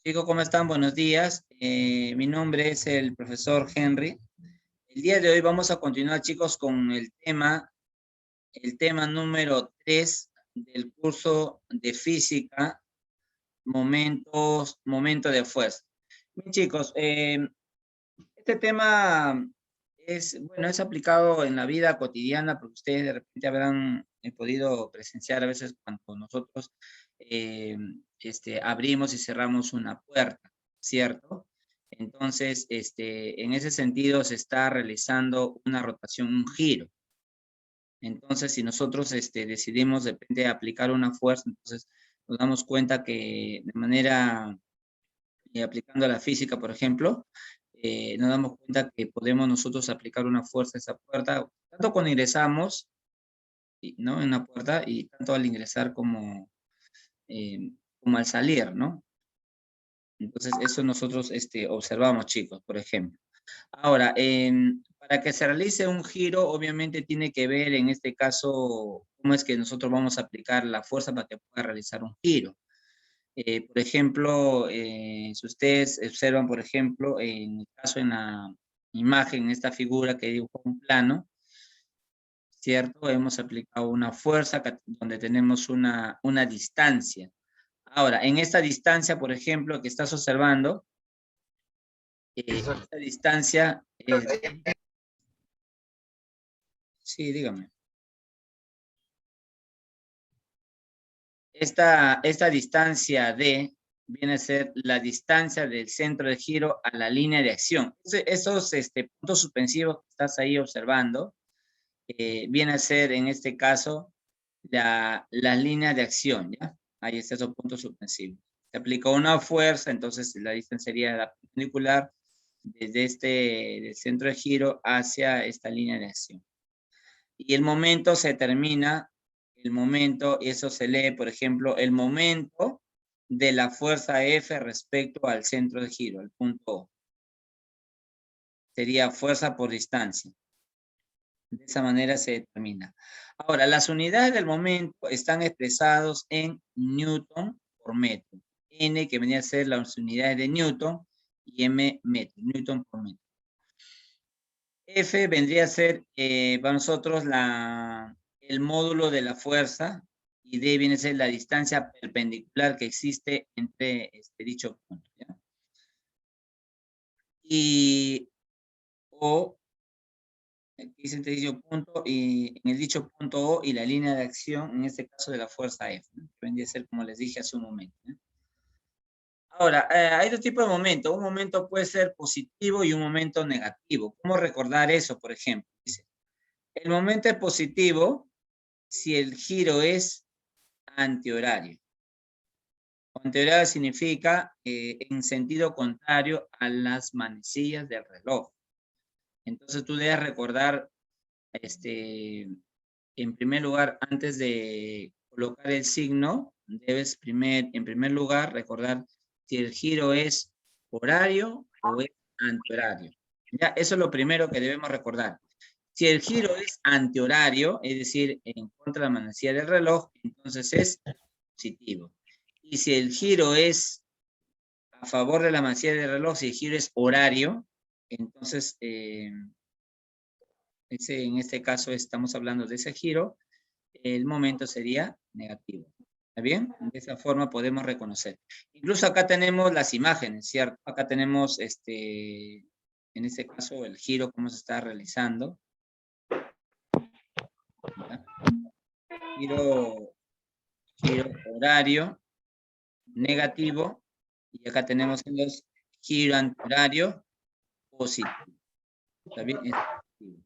Chicos, ¿cómo están? Buenos días. Mi nombre es el profesor Henry. El día de hoy vamos a continuar, chicos, con el tema número 3 del curso de física, momento de fuerza. Bien, chicos, este tema es aplicado en la vida cotidiana porque ustedes de repente habrán podido presenciar a veces cuando nosotros eh, abrimos y cerramos una puerta, ¿cierto? Entonces, en ese sentido se está realizando una rotación, un giro. Entonces, si nosotros decidimos de repente aplicar una fuerza, entonces nos damos cuenta que de manera aplicando la física, por ejemplo, nos damos cuenta que podemos nosotros aplicar una fuerza a esa puerta, tanto cuando ingresamos, ¿no? En una puerta, y tanto al ingresar como al salir, ¿no? Entonces, eso nosotros observamos, chicos, por ejemplo. Ahora, para que se realice un giro, obviamente tiene que ver, en este caso, cómo es que nosotros vamos a aplicar la fuerza para que pueda realizar un giro. Por ejemplo, si ustedes observan, por ejemplo, en el caso en la imagen, en esta figura que dibujó un plano, ¿cierto? Hemos aplicado una fuerza donde tenemos una distancia. Ahora, en esta distancia, por ejemplo, que estás observando, esta distancia es... Sí, dígame. Esta distancia D viene a ser la distancia del centro de giro a la línea de acción. Esos puntos suspensivos que estás ahí observando, viene a ser en este caso la línea de acción, ¿ya? Ahí está esos puntos suspensivos. Se aplica una fuerza, entonces la distancia sería la perpendicular desde del centro de giro hacia esta línea de acción. Y el momento se determina, el momento, eso se lee, por ejemplo, el momento de la fuerza F respecto al centro de giro, al punto O. Sería fuerza por distancia. De esa manera se determina. Ahora, las unidades del momento están expresados en Newton por metro. N, que venía a ser las unidades de Newton, y M, metro, Newton por metro. F vendría a ser para nosotros el módulo de la fuerza, y D viene a ser la distancia perpendicular que existe entre dicho punto, ¿ya? Y O, aquí dice entre dicho punto, y en el dicho punto O y la línea de acción, en este caso de la fuerza F, ¿no? Que vendría a ser como les dije hace un momento, ¿no? Ahora, hay dos tipos de momentos. Un momento puede ser positivo y un momento negativo. ¿Cómo recordar eso, por ejemplo? Dice, el momento es positivo si el giro es antihorario. Antihorario significa en sentido contrario a las manecillas del reloj. Entonces tú debes recordar, en primer lugar, antes de colocar el signo, debes en primer lugar recordar si el giro es horario o es antihorario. Ya, eso es lo primero que debemos recordar. Si el giro es antihorario, es decir, en contra de la manecilla del reloj, entonces es positivo. Y si el giro es a favor de la manecilla del reloj, si el giro es horario, entonces en este caso estamos hablando de ese giro, el momento sería negativo. ¿Está bien? De esa forma podemos reconocer. Incluso acá tenemos las imágenes, ¿cierto? Acá tenemos, en este caso, el giro, cómo se está realizando. ¿Ya? Giro horario negativo, y acá tenemos los giro antihorario positivo. ¿Está bien? Es positivo.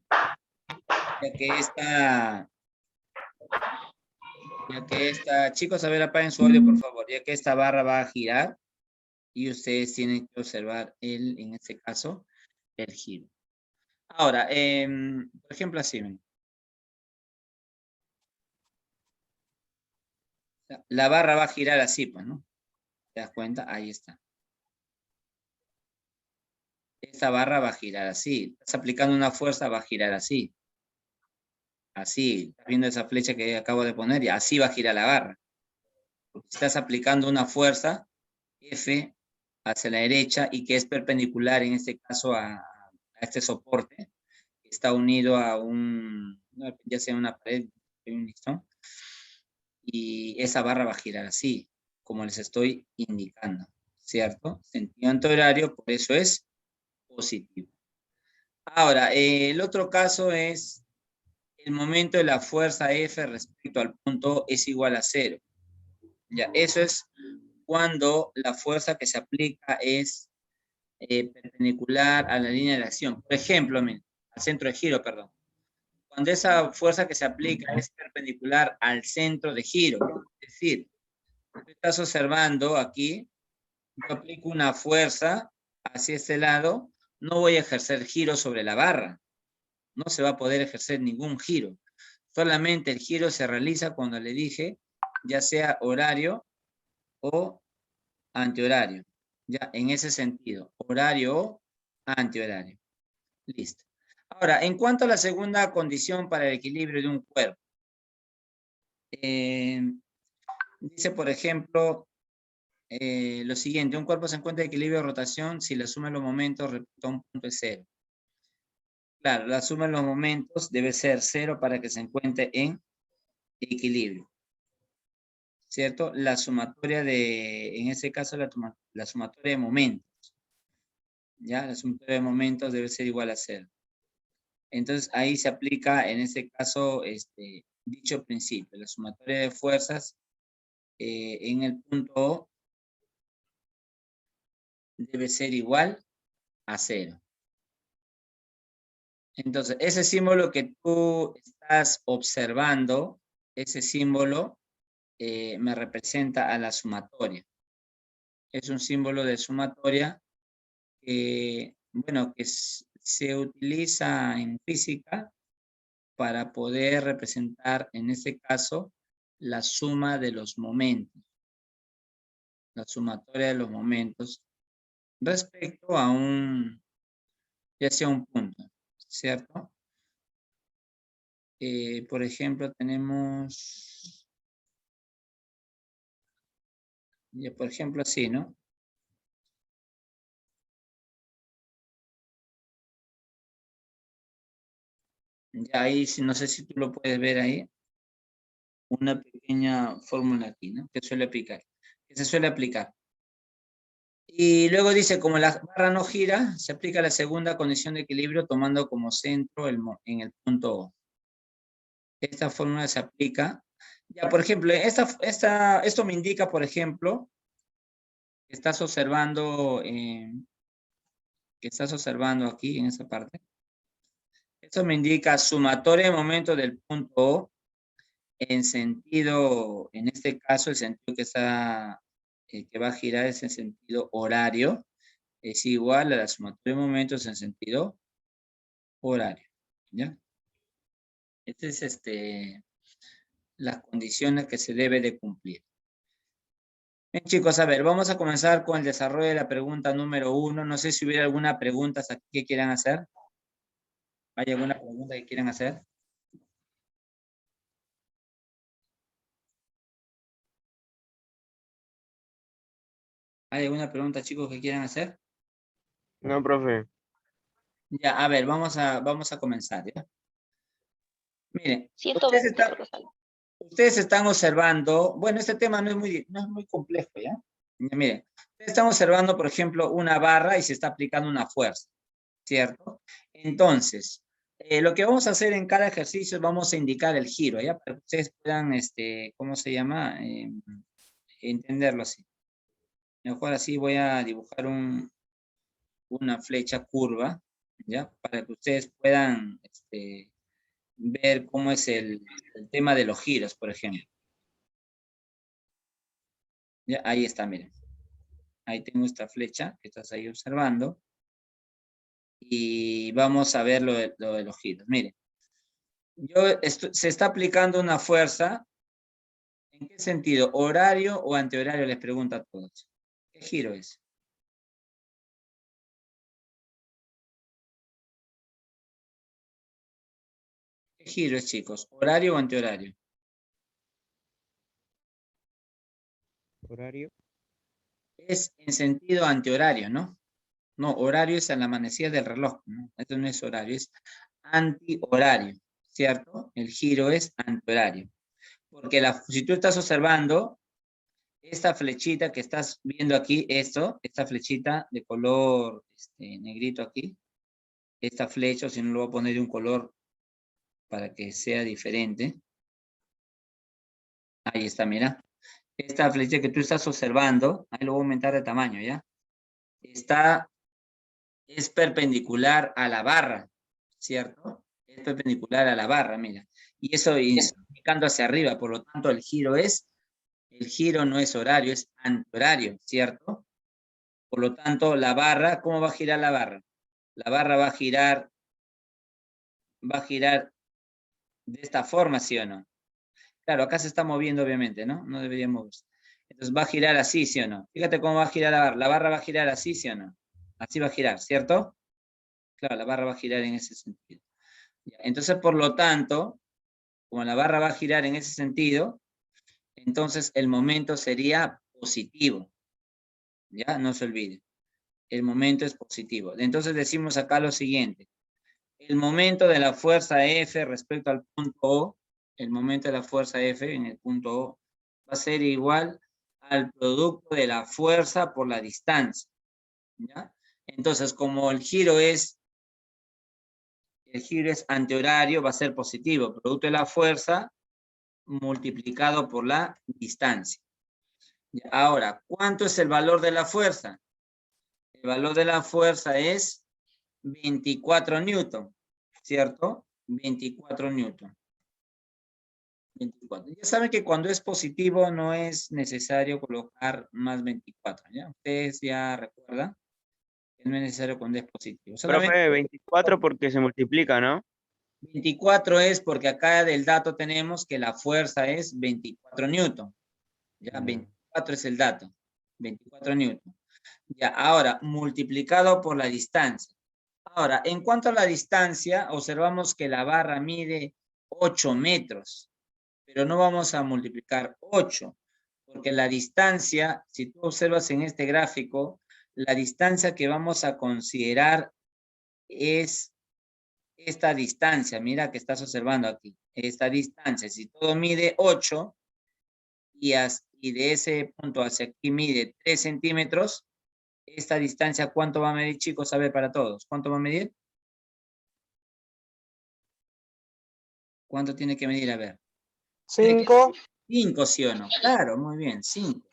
Ya que esta, chicos, a ver, apaguen su audio, por favor, ya que esta barra va a girar y ustedes tienen que observar en este caso, el giro. Ahora, por ejemplo, así, ven. La barra va a girar así, pues, ¿no? ¿Te das cuenta? Ahí está. Esta barra va a girar así. Estás aplicando una fuerza, va a girar así. Así, ¿estás viendo esa flecha que acabo de poner? Y así va a girar la barra. Porque estás aplicando una fuerza, F, hacia la derecha y que es perpendicular en este caso a este soporte, que está unido a ya sea una pared, un listón, y esa barra va a girar así, como les estoy indicando, ¿cierto? Sentido antihorario, por eso es positivo. Ahora, el otro caso es el momento de la fuerza F respecto al punto es igual a 0. Ya, eso es cuando la fuerza que se aplica es perpendicular a la línea de acción. Por ejemplo, al centro de giro, perdón. Cuando esa fuerza que se aplica es perpendicular al centro de giro, es decir, tú estás observando aquí, yo aplico una fuerza hacia este lado, no voy a ejercer giro sobre la barra, no se va a poder ejercer ningún giro. Solamente el giro se realiza cuando le dije, ya sea horario o antihorario. Ya, en ese sentido, horario o antihorario. Listo. Ahora, en cuanto a la segunda condición para el equilibrio de un cuerpo, dice, por ejemplo, lo siguiente: un cuerpo se encuentra en equilibrio de rotación si la suma de los momentos respecto a un punto es 0. Claro, la suma de los momentos debe ser 0 para que se encuentre en equilibrio, ¿cierto? La sumatoria en ese caso, la sumatoria de momentos, ¿ya? La sumatoria de momentos debe ser igual a 0. Entonces, ahí se aplica, en ese caso, dicho principio. La sumatoria de fuerzas en el punto O debe ser igual a 0. Entonces, ese símbolo que tú estás observando, ese símbolo me representa a la sumatoria. Es un símbolo de sumatoria que, bueno, que se utiliza en física para poder representar, en este caso, la suma de los momentos. La sumatoria de los momentos respecto a ya sea un punto, ¿cierto? Por ejemplo, tenemos, ya por ejemplo así, ¿no? Ya ahí, no sé si tú lo puedes ver ahí, una pequeña fórmula aquí, ¿no? Que se suele aplicar. Y luego dice, como la barra no gira, se aplica la segunda condición de equilibrio tomando como centro en el punto O. Esta fórmula se aplica. Ya, por ejemplo, esto me indica, por ejemplo, que estás observando aquí en esa parte. Esto me indica sumatoria de momentos del punto O en sentido, en este caso, el sentido que va a girar es en sentido horario, es igual a la sumatoria de momentos en sentido horario, ¿ya? Estas es las condiciones que se debe de cumplir. Bien, chicos, a ver, vamos a comenzar con el desarrollo de la pregunta número 1. No sé si hubiera alguna pregunta aquí que quieran hacer. ¿Hay alguna pregunta que quieran hacer? ¿Hay alguna pregunta, chicos, que quieran hacer? No, profe. Ya, a ver, vamos a comenzar, ¿ya? Miren, 120 creo que sale. ustedes están observando, bueno, este tema no es muy complejo, ¿ya? Miren, ustedes están observando, por ejemplo, una barra y se está aplicando una fuerza, ¿cierto? Entonces, lo que vamos a hacer en cada ejercicio es vamos a indicar el giro, ¿ya? Para que ustedes puedan, ¿cómo se llama? Entenderlo así. Mejor así voy a dibujar una flecha curva, ¿ya? Para que ustedes puedan, ver cómo es el tema de los giros, por ejemplo. Ya, ahí está, miren. Ahí tengo esta flecha que estás ahí observando. Y vamos a ver lo de los giros. Miren, se está aplicando una fuerza. ¿En qué sentido? ¿Horario o antihorario? Les pregunto a todos. ¿Qué giro es? ¿Qué giro es, chicos? ¿Horario o antihorario? Horario. es en sentido antihorario, ¿no? No, horario es al amanecer del reloj, ¿no? Esto no es horario, es antihorario, ¿cierto? El giro es antihorario. Porque si tú estás observando, esta flechita que estás viendo aquí, esta flechita de color negrito aquí, esta flecha, si no lo voy a poner de un color para que sea diferente. Ahí está, mira. Esta flecha que tú estás observando, ahí lo voy a aumentar de tamaño, ¿ya? Es perpendicular a la barra, ¿cierto? Es perpendicular a la barra, mira. Y eso indicando hacia arriba, por lo tanto el giro no es horario, es antihorario, ¿cierto? Por lo tanto, la barra, ¿cómo va a girar la barra? La barra va a girar de esta forma, ¿sí o no? Claro, acá se está moviendo, obviamente, ¿no? No debería moverse. Entonces va a girar así, ¿sí o no? Fíjate cómo va a girar la barra. La barra va a girar así, ¿sí o no? Así va a girar, ¿cierto? Claro, la barra va a girar en ese sentido. Entonces, por lo tanto, como la barra va a girar en ese sentido, entonces el momento sería positivo. ¿Ya? No se olvide. El momento es positivo. Entonces decimos acá lo siguiente. El momento de la fuerza F respecto al punto O, el momento de la fuerza F en el punto O, va a ser igual al producto de la fuerza por la distancia. ¿Ya? Entonces, como el giro es antihorario, va a ser positivo. Producto de la fuerza multiplicado por la distancia. Ahora, ¿cuánto es el valor de la fuerza? El valor de la fuerza es 24 newton, ¿cierto? 24 newton. 24. Ya saben que cuando es positivo no es necesario colocar más 24, ¿ya? Ustedes ya recuerdan que no es necesario cuando es positivo. Solamente Profe, 24 porque se multiplica, ¿no? 24 es porque acá del dato tenemos que la fuerza es 24 newton. Ya, 24 es el dato. 24 newton. Ya, ahora, multiplicado por la distancia. Ahora, en cuanto a la distancia, observamos que la barra mide 8 metros, pero no vamos a multiplicar 8, porque la distancia, si tú observas en este gráfico, la distancia que vamos a considerar es esta distancia, mira que estás observando aquí, esta distancia, si todo mide 8 y de ese punto hacia aquí mide 3 centímetros, esta distancia, ¿cuánto va a medir, chicos? A ver, para todos, ¿cuánto va a medir? ¿Cuánto tiene que medir? A ver. 5. 5, ¿sí o no? Claro, muy bien, 5.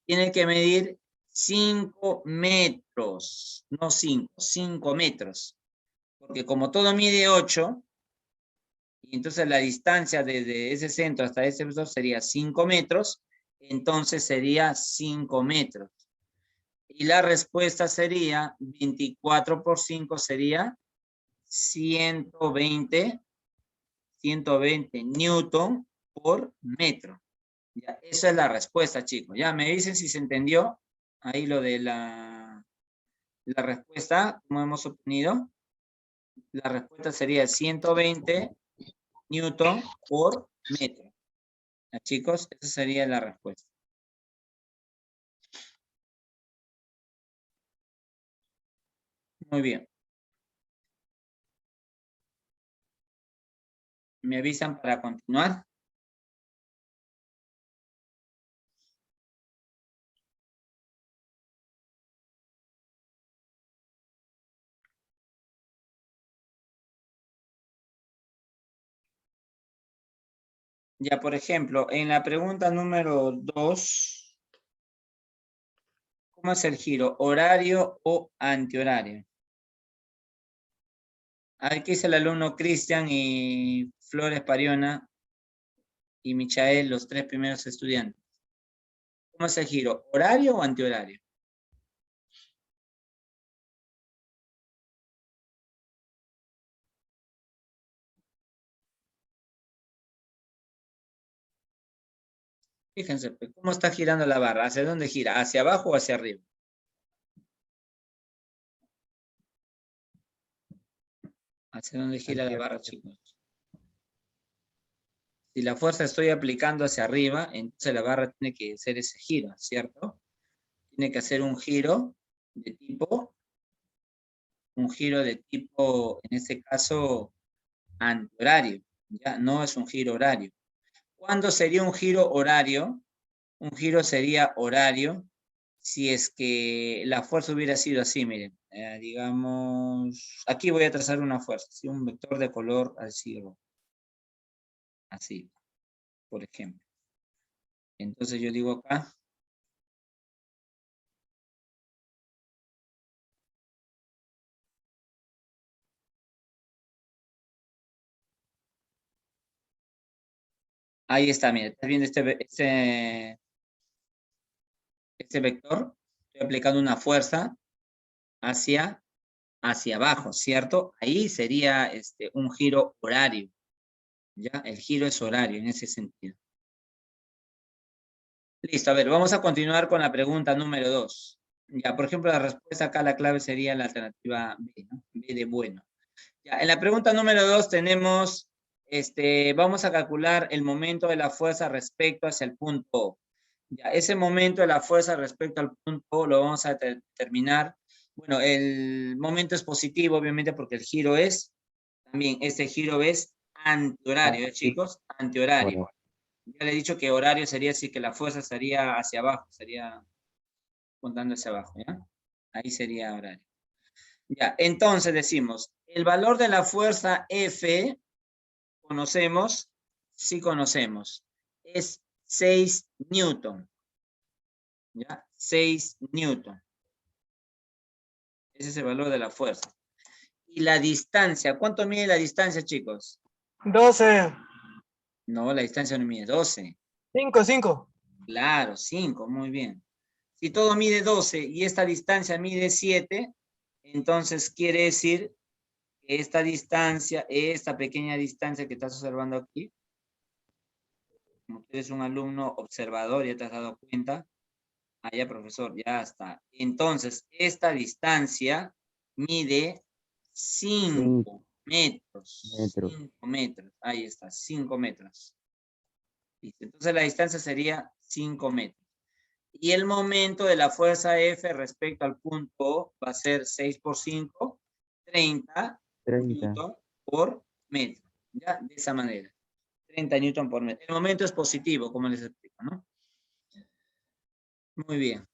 Tiene que medir 5 metros, no 5, 5 metros. Porque como todo mide 8, y entonces la distancia desde ese centro hasta ese centro sería 5 metros, entonces sería 5 metros. Y la respuesta sería 24 por 5 sería 120 newton por metro. Ya, esa es la respuesta, chicos. Ya me dicen si se entendió ahí lo de la respuesta, como hemos obtenido. La respuesta sería 120 newton por metro. Ya, chicos, esa sería la respuesta. Muy bien. ¿Me avisan para continuar? Ya, por ejemplo, en la pregunta número 2, ¿cómo es el giro? ¿Horario o antihorario? Aquí es el alumno Cristian y Flores Pariona y Michael, los 3 primeros estudiantes. ¿Cómo es el giro? ¿Horario o antihorario? Fíjense, pues, ¿cómo está girando la barra? ¿Hacia dónde gira? ¿Hacia abajo o hacia arriba? ¿Hacia dónde gira la barra, chicos? Si la fuerza estoy aplicando hacia arriba, entonces la barra tiene que hacer ese giro, ¿cierto? tiene que hacer un giro de tipo, en este caso, antihorario. Ya no es un giro horario. ¿Cuándo sería un giro horario? Un giro sería horario si es que la fuerza hubiera sido así, miren. Digamos, aquí voy a trazar una fuerza, ¿sí? Un vector de color así, así, por ejemplo. Entonces yo digo acá, ahí está, mira, ¿estás viendo este vector? Estoy aplicando una fuerza hacia abajo, ¿cierto? Ahí sería un giro horario, ¿ya? El giro es horario en ese sentido. Listo, a ver, vamos a continuar con la pregunta número 2. Ya, por ejemplo, la respuesta acá, la clave sería la alternativa B, ¿no? B de bueno. Ya, en la pregunta número 2 tenemos, vamos a calcular el momento de la fuerza respecto hacia el punto O. Ya, ese momento de la fuerza respecto al punto O lo vamos a determinar. Bueno, el momento es positivo, obviamente, porque el giro es, también este giro es antihorario, ¿eh, chicos? Antihorario. Ya le he dicho que horario sería si que la fuerza estaría hacia abajo, estaría contando hacia abajo, ¿ya? Ahí sería horario. Ya, entonces decimos, el valor de la fuerza F, conocemos, sí conocemos, es 6 newton, ¿ya? 6 newton. Ese es el valor de la fuerza. Y la distancia, ¿cuánto mide la distancia, chicos? 12. No, la distancia no mide 12. 5. Claro, 5, muy bien. Si todo mide 12 y esta distancia mide 7, entonces quiere decir que esta distancia, esta pequeña distancia que estás observando aquí, como tú eres un alumno observador, ya te has dado cuenta, ya profesor, ya está. Entonces, esta distancia mide 5 metros. 5 metros, ahí está, 5 metros. ¿Listo? Entonces la distancia sería 5 metros. Y el momento de la fuerza F respecto al punto O va a ser 6 por 5, 30 newton por metro. ¿Ya? De esa manera. 30 newton por metro. El momento es positivo, como les explico, ¿no? Muy bien.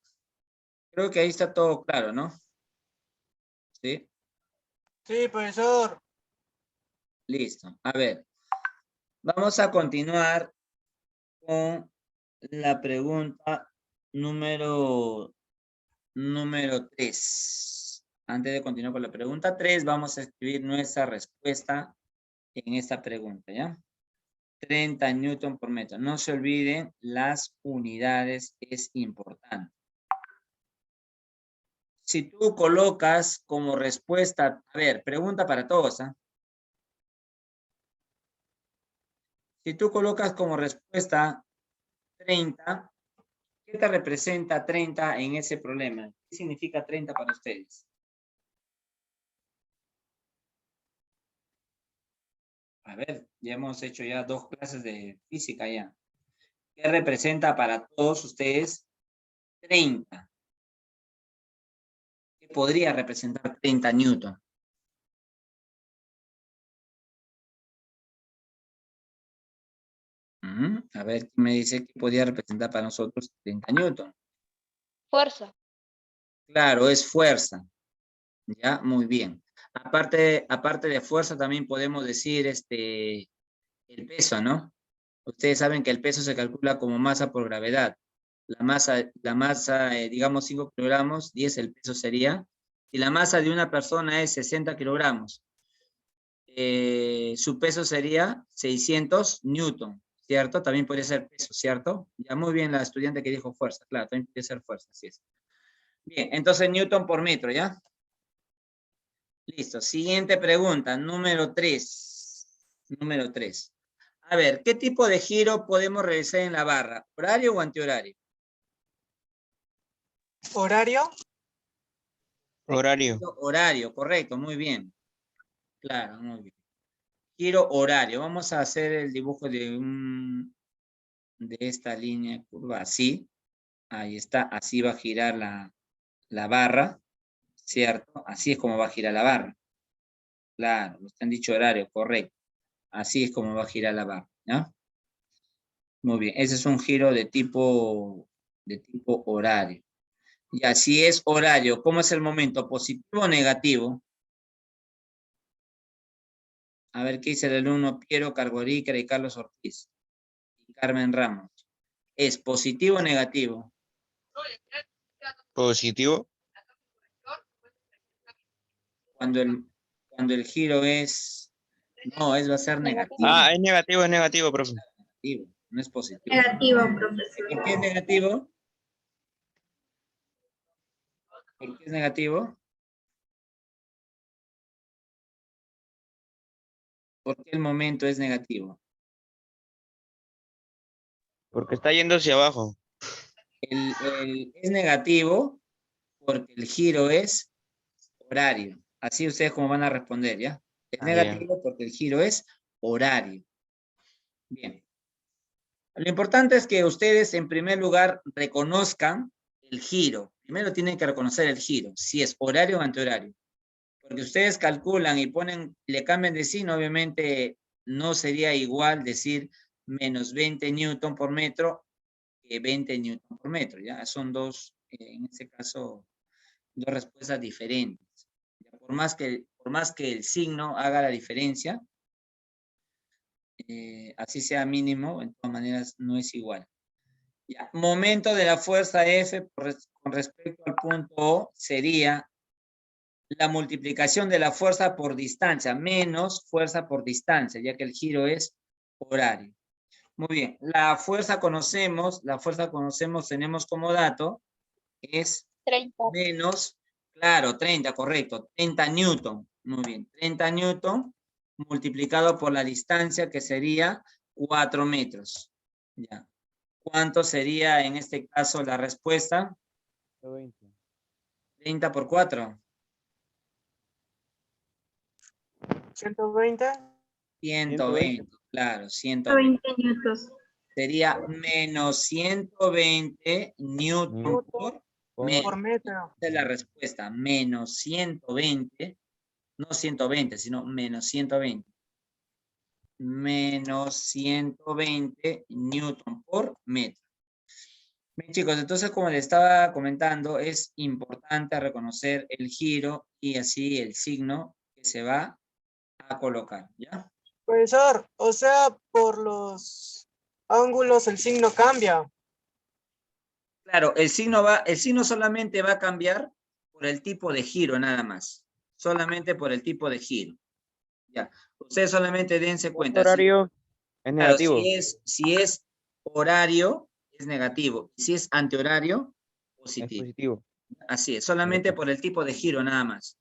Creo que ahí está todo claro, ¿no? Sí. Sí, profesor. Listo. A ver. Vamos a continuar con la pregunta número 3. Antes de continuar con la pregunta 3, vamos a escribir nuestra respuesta en esta pregunta, ¿ya? 30 newton por metro. No se olviden, las unidades es importante. Si tú colocas como respuesta, a ver, pregunta para todos, ¿ah? Si tú colocas como respuesta 30, ¿qué te representa 30 en ese problema? ¿Qué significa 30 para ustedes? A ver, ya hemos hecho ya 2 clases de física ya. ¿Qué representa para todos ustedes 30? ¿Qué podría representar 30 newton? A ver, ¿qué me dice que podría representar para nosotros 30 newton? Fuerza. Claro, es fuerza. Ya, muy bien. Aparte de fuerza, también podemos decir el peso, ¿no? Ustedes saben que el peso se calcula como masa por gravedad. La masa, digamos 5 kilogramos, 10 el peso sería. Si la masa de una persona es 60 kilogramos, su peso sería 600 newton, ¿cierto? También podría ser peso, ¿cierto? Ya muy bien la estudiante que dijo fuerza, claro, también puede ser fuerza, así es. Bien, entonces newton por metro, ¿ya? Listo, siguiente pregunta, número 3. Número 3. A ver, ¿qué tipo de giro podemos realizar en la barra? ¿Horario o antihorario? ¿Horario? Horario. Horario, correcto, muy bien. Claro, muy bien. Giro horario. Vamos a hacer el dibujo de esta línea curva así. Ahí está, así va a girar la barra, ¿cierto? Así es como va a girar la barra. Claro, nos han dicho horario, correcto. Así es como va a girar la barra, ¿no? Muy bien, ese es un giro de tipo horario. Y así es horario. ¿Cómo es el momento? ¿Positivo o negativo? A ver qué dice el alumno Piero Cargoríquera y Carlos Ortiz. Y Carmen Ramos. ¿Es positivo o negativo? Positivo. Cuando el giro es... No, va a ser negativo. Ah, es negativo, profe. Negativo, no es positivo. Negativo, profesor. ¿Por qué es negativo? ¿Por qué es negativo? ¿Por qué el momento es negativo? Porque está yendo hacia abajo. Es negativo porque el giro es horario. Así ustedes como van a responder, ¿ya? Es negativo porque el giro es horario. Bien. Lo importante es que ustedes en primer lugar reconozcan el giro. Primero tienen que reconocer el giro, si es horario o antihorario. Porque ustedes calculan y le cambian de signo, obviamente no sería igual decir menos 20 newton por metro que 20 newton por metro, ¿ya? Son dos, en este caso, dos respuestas diferentes. Por más que el signo haga la diferencia, así sea mínimo, en todas maneras no es igual. Ya. Momento de la fuerza F con respecto al punto O sería la multiplicación de la fuerza por distancia, menos fuerza por distancia, ya que el giro es horario. Muy bien, la fuerza conocemos, tenemos como dato, es 30. menos, claro, 30, correcto, 30 newton. Muy bien, 30 newton multiplicado por la distancia que sería 4 metros. Ya. ¿Cuánto sería en este caso la respuesta? 30 por 4. 120. 120, claro, 120. 120 newtons. Sería menos 120 newton por metro. Por metro. Esa es la respuesta, menos 120, no 120, sino menos 120. Menos 120 newton por metro. Bien, chicos, entonces como les estaba comentando, es importante reconocer el giro y así el signo que se va a colocar, ¿ya? Profesor, o sea, por los ángulos el signo cambia. Claro, el signo solamente va a cambiar por el tipo de giro nada más. Solamente por el tipo de giro. Ya. Ustedes solamente dense cuenta. Horario es Claro, negativo. si es horario, es negativo. Si es antihorario, Es positivo. positivo. Así es, solamente por el tipo de giro nada más.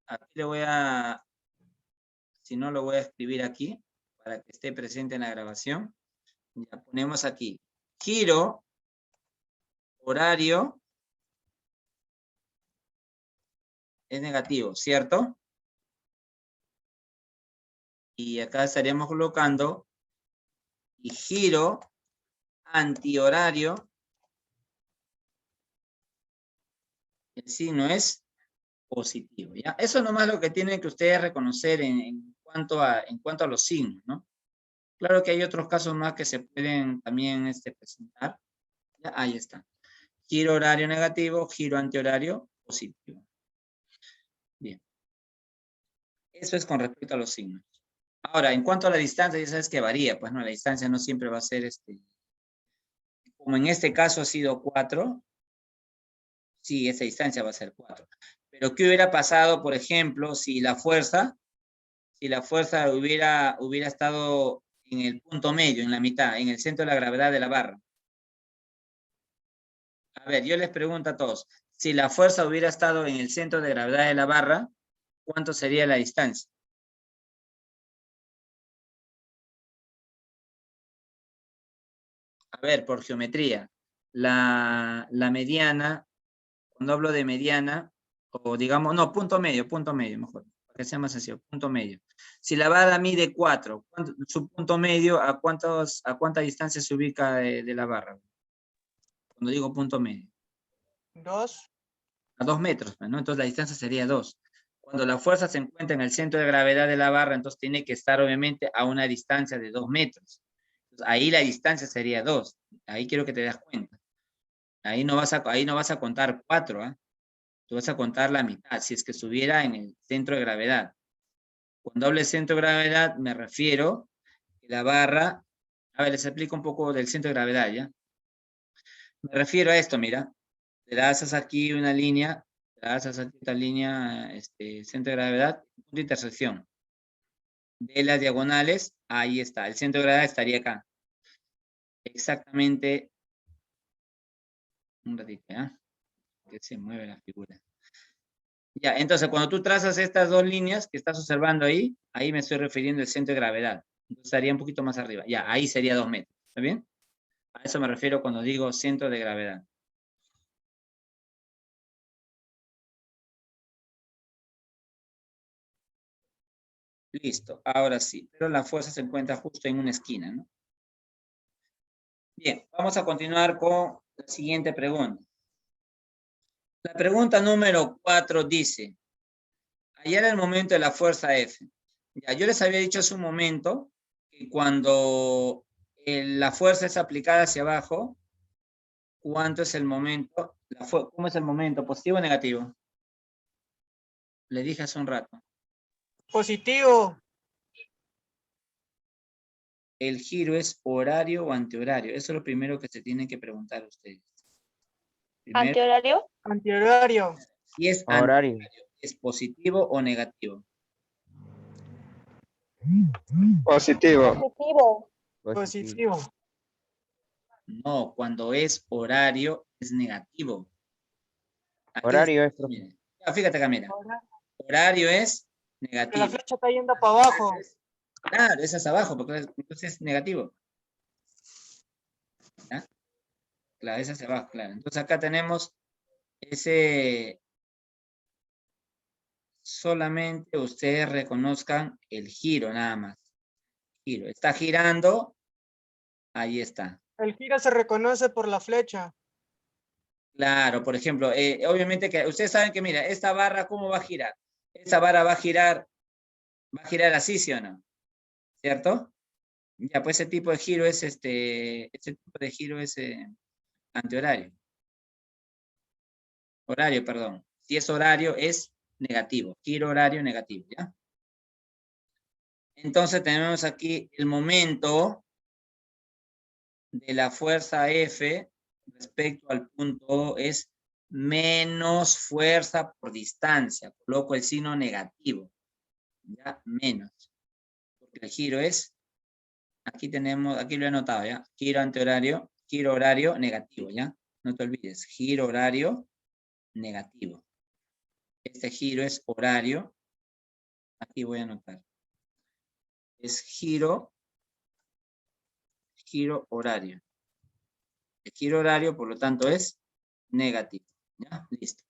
Aquí le voy a, si no lo voy a escribir aquí, para que esté presente en la grabación. Ya ponemos aquí, giro, horario, es negativo, ¿cierto? Y acá estaríamos colocando, y giro, antihorario, el signo es positivo, ¿ya? Eso nomás lo que tienen que ustedes reconocer en cuanto a los signos, ¿no? Claro que hay otros casos más que se pueden también presentar. ¿Ya? Ahí está. Giro horario negativo, giro antihorario positivo. Bien. Eso es con respecto a los signos. Ahora, en cuanto a la distancia, ya sabes que varía, pues no, la distancia no siempre va a ser, como en este caso ha sido 4, sí, esa distancia va a ser 4. Pero ¿qué hubiera pasado, por ejemplo, si la fuerza hubiera estado en el punto medio, en la mitad, en el centro de la gravedad de la barra? A ver, yo les pregunto a todos, si la fuerza hubiera estado en el centro de gravedad de la barra, ¿cuánto sería la distancia? A ver, por geometría, la mediana, cuando hablo de mediana, o digamos, no, punto medio mejor, que sea más sencillo, punto medio. Si la barra mide 4, su punto medio, ¿a cuánta distancia se ubica de la barra? Cuando digo punto medio. 2. A 2 metros, ¿no? Entonces la distancia sería 2. Cuando la fuerza se encuentra en el centro de gravedad de la barra, entonces tiene que estar obviamente a una distancia de 2 metros. Entonces, ahí la distancia sería 2. Ahí quiero que te das cuenta. Ahí no vas a contar 4, ¿ah? Tú vas a contar la mitad, si es que estuviera en el centro de gravedad. Cuando hablo de centro de gravedad, me refiero que la barra, a ver, les explico un poco del centro de gravedad, ¿ya? Me refiero a esto, mira, trazas aquí una línea, trazas aquí esta línea, centro de gravedad, punto de intersección. De las diagonales, ahí está, el centro de gravedad estaría acá. Exactamente, un ratito, ¿ya? Que se mueve la figura. Ya, entonces cuando tú trazas estas dos líneas que estás observando ahí, ahí me estoy refiriendo al centro de gravedad. Entonces estaría un poquito más arriba. Ya, ahí sería 2 metros. ¿Está bien? A eso me refiero cuando digo centro de gravedad. Listo, ahora sí. Pero la fuerza se encuentra justo en una esquina, ¿no? Bien, vamos a continuar con la siguiente pregunta. La pregunta número 4 dice, hallar el momento de la fuerza F. Ya, yo les había dicho hace un momento que cuando la fuerza es aplicada hacia abajo, ¿cuánto es el momento? ¿Cómo es el momento? ¿Positivo o negativo? Le dije hace un rato. Positivo. ¿El giro es horario o antihorario? Eso es lo primero que se tienen que preguntar ustedes. Primero, ¿Antihorario? Antihorario. si es Horario. antihorario, ¿es positivo o negativo? Positivo. Positivo. Positivo. No, cuando es horario es negativo. Aquí Horario es, está, mire. Ya, fíjate acá, mira. Horario es Que la negativo. flecha está yendo para abajo. Claro, esa es abajo, porque entonces es negativo. ¿Ya? Claro, esa es abajo, claro. Entonces acá tenemos ese... Solamente ustedes reconozcan el giro, nada más. Giro. Está girando. Ahí está. El giro se reconoce por la flecha. Claro, por ejemplo, obviamente que ustedes saben que, mira, esta barra, ¿cómo va a girar? Esta barra va a girar así, ¿sí o no? ¿Cierto? Ya, pues ese tipo de giro es antihorario. Horario, perdón. Si es horario, es negativo. Giro horario negativo, ¿ya? Entonces tenemos aquí el momento de la fuerza F respecto al punto O es menos fuerza por distancia. Coloco el signo negativo. ¿Ya? Menos. Porque el giro es, aquí lo he anotado, ¿ya? Giro antihorario, giro horario negativo, ¿ya? No te olvides, giro horario negativo. Este giro es horario. Aquí voy a anotar. Es giro horario. El giro horario, por lo tanto, es negativo. ¿Ya? Listo.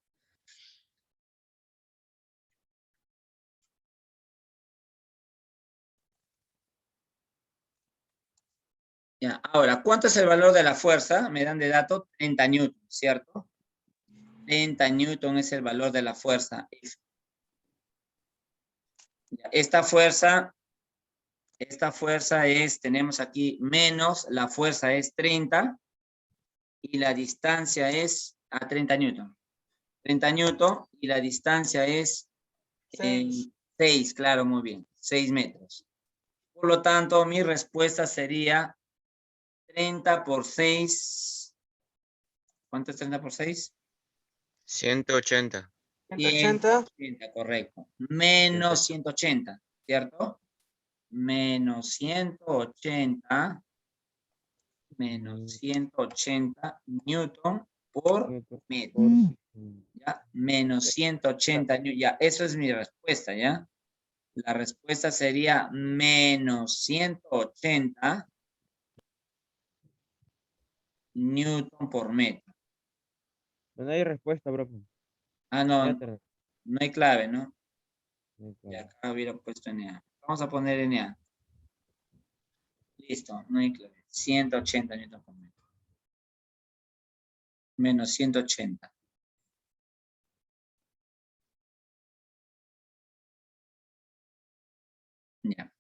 Ya. Ahora, ¿cuánto es el valor de la fuerza? Me dan de dato 30 newton, ¿cierto? 30 newton es el valor de la fuerza F. Ya. Esta fuerza es, tenemos aquí menos, la fuerza es 30 y la distancia es a 30 newton. 30 newton y la distancia es 6, claro, muy bien, 6 metros. Por lo tanto, mi respuesta sería 30 por 6. ¿Cuánto es 30 por 6? 180. 180. 180, correcto. Menos 180, ¿cierto? Menos 180. Menos 180 newton por metro. ¿Ya? Menos 180 newton. Ya, eso es mi respuesta, ¿ya? La respuesta sería menos 180 newton por metro. No hay respuesta, profe. Ah, no, no hay clave, ¿no? Y acá hubiera puesto NA. Vamos a poner NA. Listo, no hay clave. 180 newton por metro. Menos 180. Ya.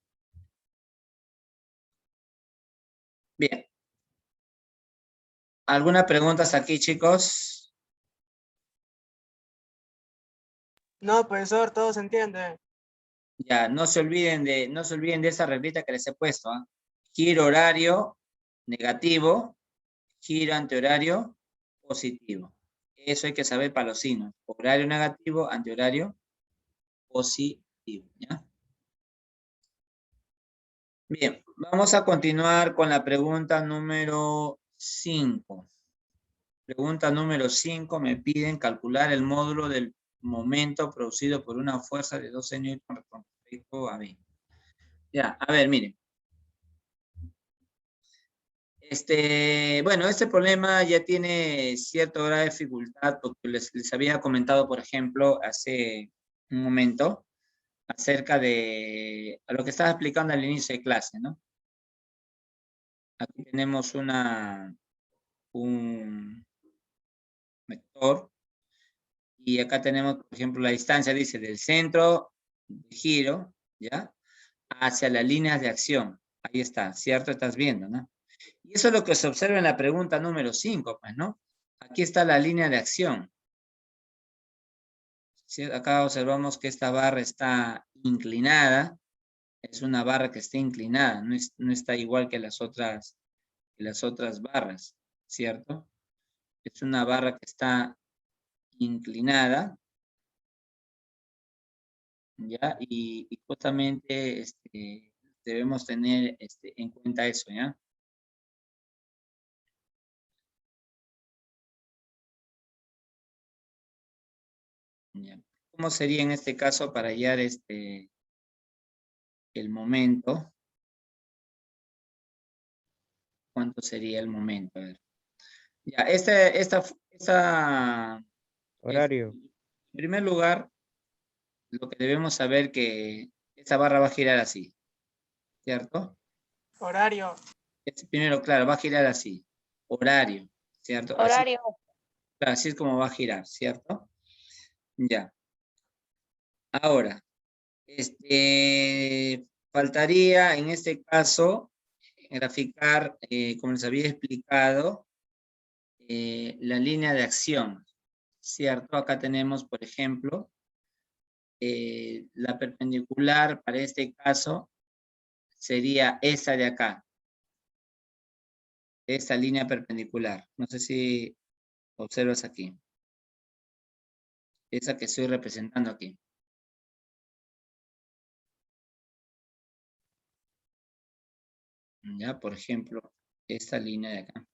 Bien. ¿Alguna pregunta hasta aquí, chicos? No, profesor, todo se entiende. Ya, no se olviden de esa reglita que les he puesto, ¿ah? Giro horario negativo, giro antihorario positivo. Eso hay que saber para los signos. Horario negativo, antihorario positivo, ¿ya? Bien, vamos a continuar con la pregunta número 5. Pregunta número 5, me piden calcular el módulo del momento producido por una fuerza de 12 newton con respecto a B. Ya, a ver, miren. Bueno, este problema ya tiene cierto grado de dificultad porque les había comentado, por ejemplo, hace un momento, acerca de lo que estaba explicando al inicio de clase, ¿no? Aquí tenemos un vector y acá tenemos, por ejemplo, la distancia, dice, del centro de giro, ¿ya? Hacia las líneas de acción. Ahí está, ¿cierto? Estás viendo, ¿no? Y eso es lo que se observa en la pregunta número 5, pues, ¿no? Aquí está la línea de acción. ¿Sí? Acá observamos que esta barra está inclinada. Es una barra que está inclinada, no está igual que las otras barras, ¿cierto? Es una barra que está inclinada, ¿ya? Y justamente debemos tener en cuenta eso, ¿ya? ¿Ya? ¿Cómo sería en este caso para hallar el momento? ¿Cuánto sería el momento? A ver. Ya, Horario. en primer lugar, lo que debemos saber que esta barra va a girar así, ¿cierto? Horario. Primero, claro, va a girar así. Horario, ¿cierto? Horario. Claro, así es como va a girar, ¿cierto? Ya. Ahora, faltaría en este caso graficar, como les había explicado, la línea de acción, ¿cierto? Acá tenemos, por ejemplo, la perpendicular para este caso sería esa de acá, esta línea perpendicular. No sé si observas aquí. Esa que estoy representando aquí. Ya, por ejemplo, esta línea de acá.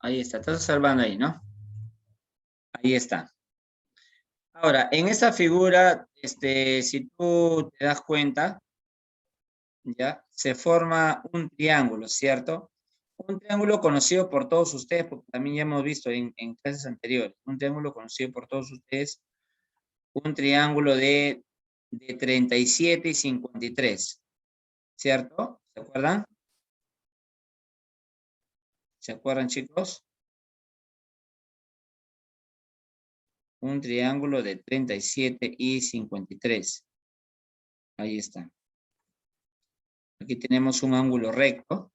Ahí está, estás observando ahí, ¿no? Ahí está. Ahora, en esa figura, si tú te das cuenta, ya, se forma un triángulo, ¿cierto? Un triángulo conocido por todos ustedes, porque también ya hemos visto en clases anteriores, un triángulo conocido por todos ustedes, un triángulo de 37 y 53, ¿cierto? ¿Se acuerdan? ¿Se acuerdan, chicos? Un triángulo de 37 y 53. Ahí está. Aquí tenemos un ángulo recto.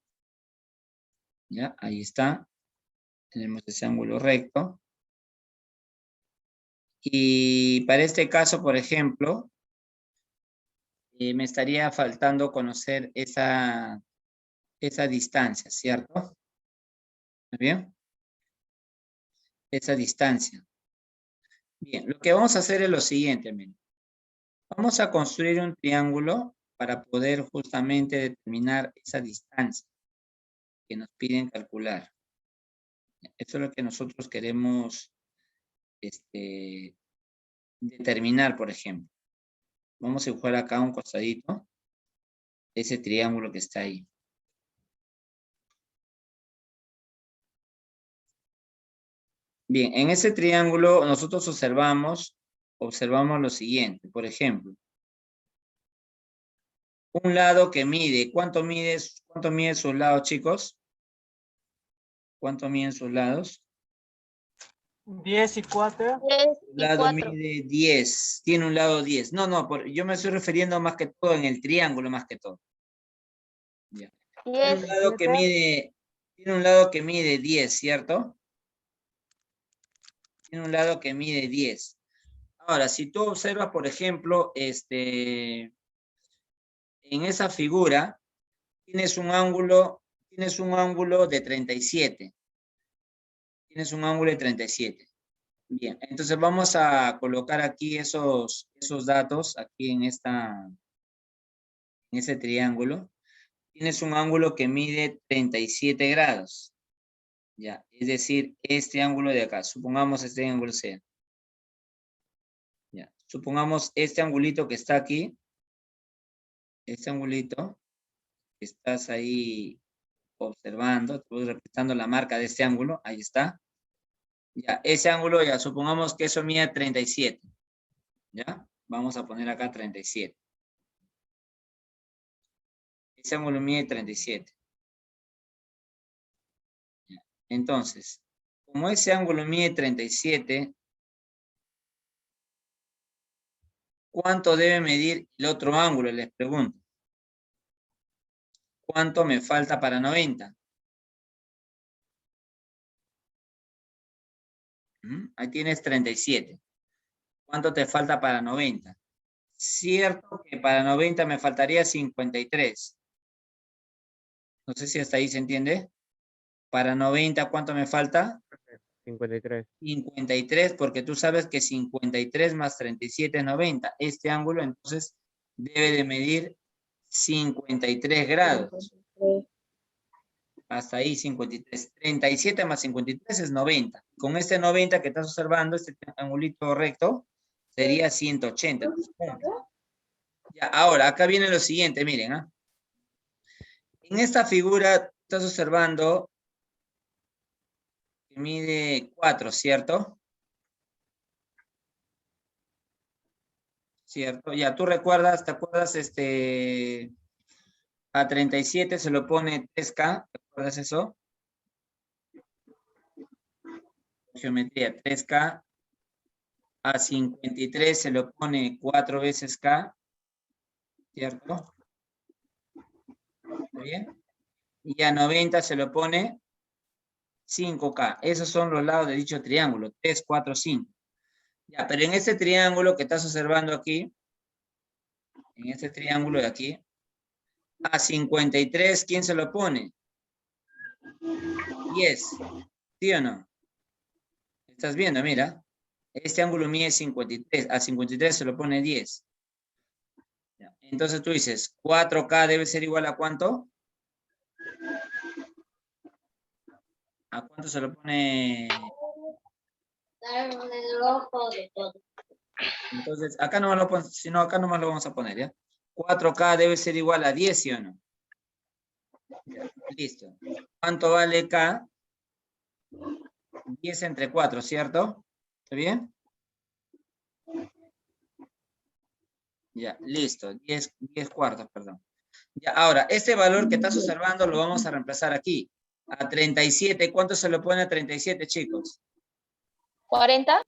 ¿Ya? Ahí está. Tenemos ese ángulo recto. Y para este caso, por ejemplo, me estaría faltando conocer esa distancia, ¿cierto? ¿Está bien? Esa distancia. Bien, lo que vamos a hacer es lo siguiente, miren. Vamos a construir un triángulo para poder justamente determinar esa distancia que nos piden calcular. Eso es lo que nosotros queremos determinar, por ejemplo. Vamos a dibujar acá un costadito, ese triángulo que está ahí. Bien, en ese triángulo nosotros observamos lo siguiente. Por ejemplo, un lado que mide, ¿cuánto mide sus lados, chicos? ¿Cuánto miden sus lados? 10 y 4. 10 Su y lado 4. mide 10, tiene un lado 10. No, yo me estoy refiriendo más que todo en el triángulo, más que todo. Ya. Tiene un 10. lado que mide 10, ¿cierto? Tiene un lado que mide 10. Ahora, si tú observas, por ejemplo, en esa figura, tienes un ángulo de 37. Tienes un ángulo de 37. Bien, entonces vamos a colocar aquí esos datos, aquí en ese triángulo. Tienes un ángulo que mide 37 grados. Ya, es decir, este ángulo de acá. Supongamos este ángulo sea. Ya, supongamos este angulito que está aquí. Este angulito que estás ahí observando, te voy representando la marca de este ángulo. Ahí está. Ya, ese ángulo ya, supongamos que eso mide 37. ¿Ya? Vamos a poner acá 37. Ese ángulo mide 37. Ya. Entonces, como ese ángulo mide 37, ¿cuánto debe medir el otro ángulo? Les pregunto. ¿Cuánto me falta para 90? Ahí tienes 37. ¿Cuánto te falta para 90? Cierto que para 90 me faltaría 53. No sé si hasta ahí se entiende. Para 90, ¿cuánto me falta? 53. 53, porque tú sabes que 53 más 37 es 90. Este ángulo, entonces, debe de medir 53 grados. Hasta ahí 53. 37 más 53 es 90. Con este 90 que estás observando, este angulito recto, sería 180. Entonces, ya, ahora, acá viene lo siguiente, miren. En esta figura estás observando que mide 4, ¿cierto? ¿Cierto? Ya, tú recuerdas, ¿te acuerdas? A 37 se lo pone 3K, ¿te acuerdas eso? Geometría 3K. A 53 se lo pone 4 veces K, ¿cierto? ¿Está bien? Y a 90 se lo pone 5K. Esos son los lados de dicho triángulo, 3, 4, 5. Ya, pero en este triángulo que estás observando aquí, en este triángulo de aquí, a 53, ¿quién se lo pone? 10, ¿sí o no? ¿Estás viendo? Mira, este ángulo mide 53, a 53 se lo pone 10. Ya, entonces tú dices, 4K debe ser igual a ¿cuánto? ¿A cuánto se lo pone? Entonces, acá no lo ponemos, sino acá nomás lo vamos a poner, ¿ya? 4K debe ser igual a 10, ¿sí o no? Ya, listo. ¿Cuánto vale K? 10 entre 4, ¿cierto? ¿Está bien? Ya, listo. 10 cuartos, perdón. Ya, ahora, este valor que estás observando lo vamos a reemplazar aquí. A 37, ¿cuánto se le pone a 37, chicos? 40.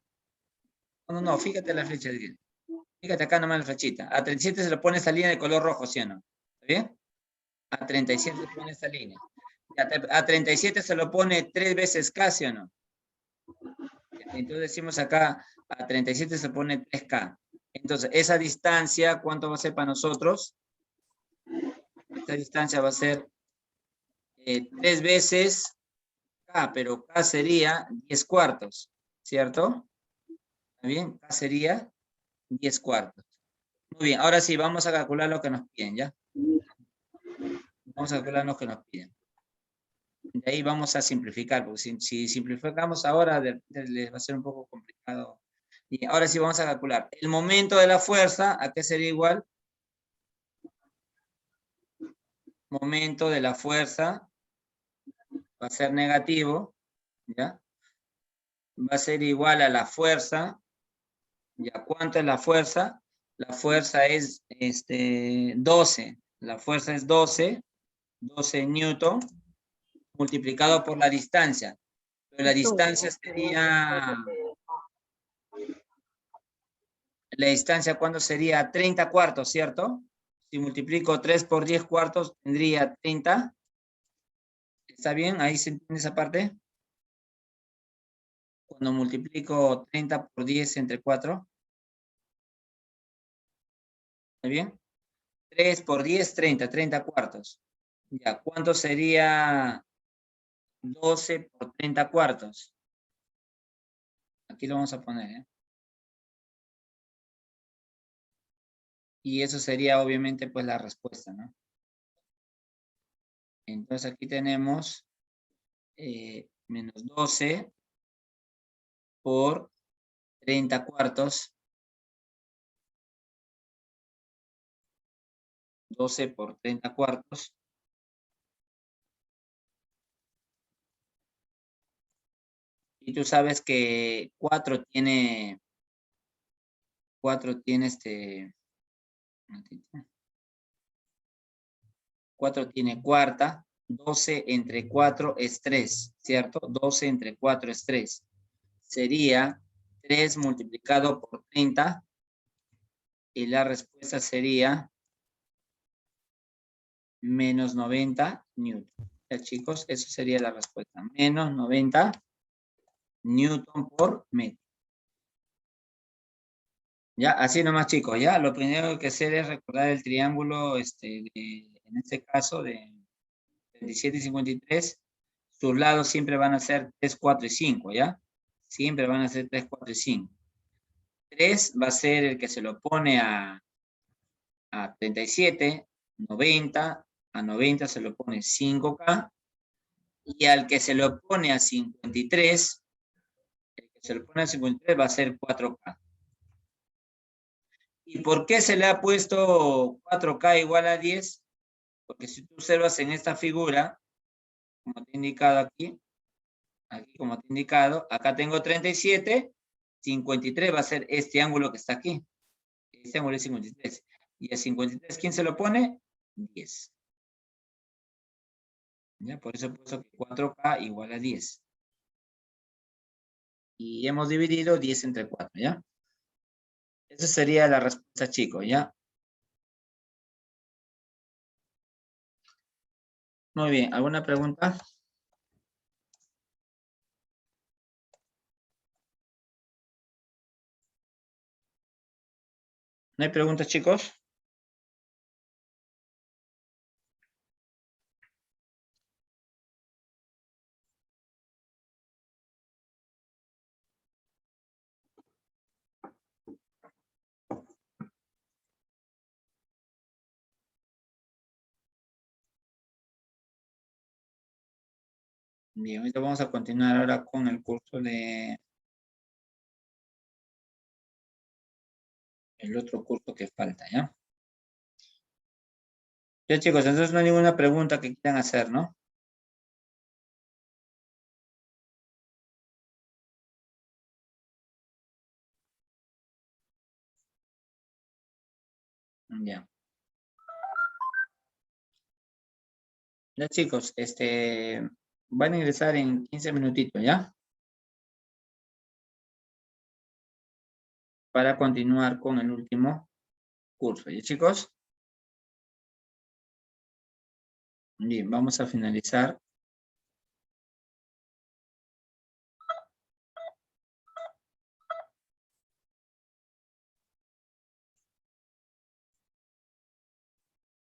No, fíjate la flecha. Fíjate acá nomás la flechita. A 37 se le pone esta línea de color rojo, ¿sí o no? ¿Está bien? A 37 se pone esta línea. A 37 se lo pone 3 veces K, ¿sí o no? Entonces decimos acá, a 37 se pone 3K. Entonces, esa distancia, ¿cuánto va a ser para nosotros? Esta distancia va a ser 3 veces K, pero K sería 10 cuartos, ¿cierto? ¿Está bien? K sería 10 cuartos. Muy bien, ahora sí, vamos a calcular lo que nos piden, ¿ya? Vamos a calcular lo que nos piden. De ahí vamos a simplificar, porque si simplificamos ahora, les va a ser un poco complicado. Y ahora sí vamos a calcular. El momento de la fuerza, ¿a qué sería igual? Momento de la fuerza va a ser negativo, ¿ya? va a ser igual a la fuerza. ¿Ya cuánto es la fuerza? La fuerza es 12. La fuerza es 12 newton multiplicado por la distancia. Pero la distancia sería... La distancia, ¿cuándo sería? 30 cuartos, ¿cierto? Si multiplico 3 por 10 cuartos, tendría 30. ¿Está bien? ¿Ahí se entiende esa parte? Cuando multiplico 30 por 10 entre 4. ¿Está bien? 3 por 10, 30 cuartos. Ya, ¿cuánto sería 12 por 30 cuartos? Aquí lo vamos a poner, ¿eh? Y eso sería obviamente pues la respuesta, ¿no? Entonces aquí tenemos menos 12 por 30 cuartos. 12 por 30 cuartos. Y tú sabes que 4 tiene 4 tiene cuarta. 12 entre 4 es 3, ¿cierto? 12 entre 4 es 3. Sería 3 multiplicado por 30. Y la respuesta sería menos 90 newton. Ya, chicos, eso sería la respuesta. Menos 90 newton por metro. Ya, así nomás, chicos, ya. Lo primero que hay que hacer es recordar el triángulo, en este caso, de 37 y 53. Sus lados siempre van a ser 3, 4 y 5, ¿ya? Siempre van a ser 3, 4 y 5. 3 va a ser el que se lo pone a 37, 90, a 90 se lo pone 5K, y al que se lo pone a 53, el que se lo pone a 53 va a ser 4K. ¿Y por qué se le ha puesto 4K igual a 10? Porque si tú observas en esta figura, como te he indicado aquí como te he indicado, acá tengo 37, 53 va a ser este ángulo que está aquí. Este ángulo es 53. Y a 53, ¿quién se lo pone? 10. ¿Ya? Por eso he puesto que 4K igual a 10. Y hemos dividido 10 entre 4, ¿ya? Esa sería la respuesta, chicos, ¿ya? Muy bien, ¿alguna pregunta? ¿No hay preguntas, chicos? Bien, ahorita vamos a continuar ahora con el curso de... el otro curso que falta, ¿ya? Ya, chicos, entonces no hay ninguna pregunta que quieran hacer, ¿no? Ya. Ya, chicos, van a ingresar en 15 minutitos, ¿ya? Para continuar con el último curso, ¿ya, chicos? Bien, vamos a finalizar